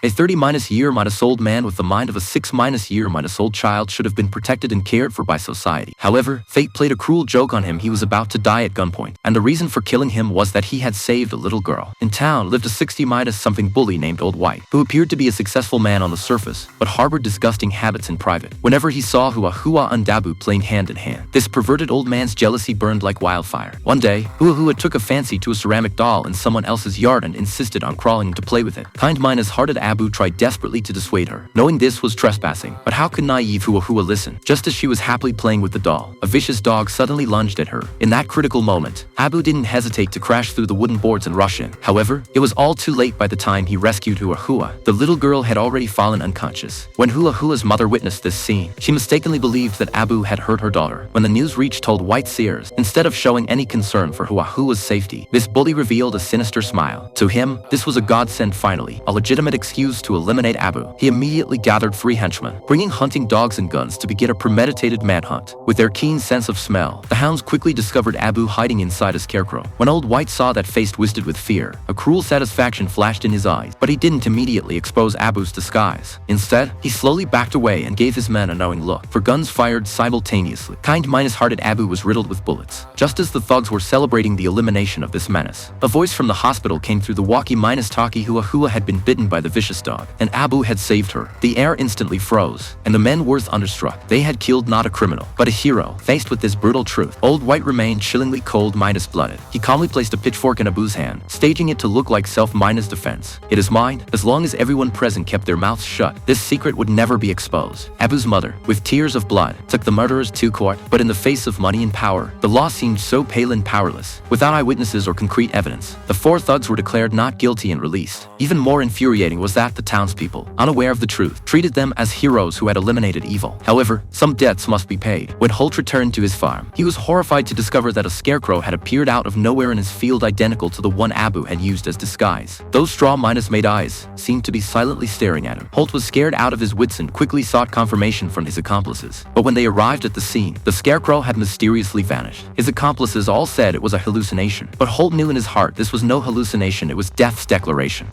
A 30-year-old man with the mind of a 6-year-old child should have been protected and cared for by society. However, fate played a cruel joke on him. He was about to die at gunpoint, and the reason for killing him was that he had saved a little girl. In town lived a 60-something bully named Old White, who appeared to be a successful man on the surface, but harbored disgusting habits in private. Whenever he saw Hua and Dabu playing hand in hand, this perverted old man's jealousy burned like wildfire. One day, Hua took a fancy to a ceramic doll in someone else's yard and insisted on crawling to play with it. Kind-hearted Abu tried desperately to dissuade her, knowing this was trespassing. But how could naive Hua listen? Just as she was happily playing with the doll, a vicious dog suddenly lunged at her. In that critical moment, Abu didn't hesitate to crash through the wooden boards and rush in. However, it was all too late by the time he rescued Hua. The little girl had already fallen unconscious. When Hua's mother witnessed this scene, she mistakenly believed that Abu had hurt her daughter. When the news reached White's ears, instead of showing any concern for Hua's safety, this bully revealed a sinister smile. To him, this was a godsend. Finally, a legitimate excuse to eliminate Abu. He immediately gathered 3 henchmen, bringing hunting dogs and guns to begin a premeditated manhunt. With their keen sense of smell, the hounds quickly discovered Abu hiding inside a scarecrow. When Old White saw that face twisted with fear, a cruel satisfaction flashed in his eyes, but he didn't immediately expose Abu's disguise. Instead, he slowly backed away and gave his men a knowing look, for guns fired simultaneously. Kind-hearted Abu was riddled with bullets. Just as the thugs were celebrating the elimination of this menace, a voice from the hospital came through the walkie-talkie. Hua had been bitten by the vicious dog, and Abu had saved her. The air instantly froze, and the men were thunderstruck. They had killed not a criminal, but a hero. Faced with this brutal truth, Old White remained chillingly cold-blooded. He calmly placed a pitchfork in Abu's hand, staging it to look like self-defense. It is mine. As long as everyone present kept their mouths shut, this secret would never be exposed. Abu's mother, with tears of blood, took the murderers to court, but in the face of money and power, the law seemed so pale and powerless. Without eyewitnesses or concrete evidence, the 4 thugs were declared not guilty and released. Even more infuriating was that the townspeople, unaware of the truth, treated them as heroes who had eliminated evil. However, some debts must be paid. When Holt returned to his farm, he was horrified to discover that a scarecrow had appeared out of nowhere in his field, identical to the one Abu had used as disguise. Those straw-made eyes seemed to be silently staring at him. Holt was scared out of his wits and quickly sought confirmation from his accomplices. But when they arrived at the scene, the scarecrow had mysteriously vanished. His accomplices all said it was a hallucination, but Holt knew in his heart this was no hallucination, it was death's declaration.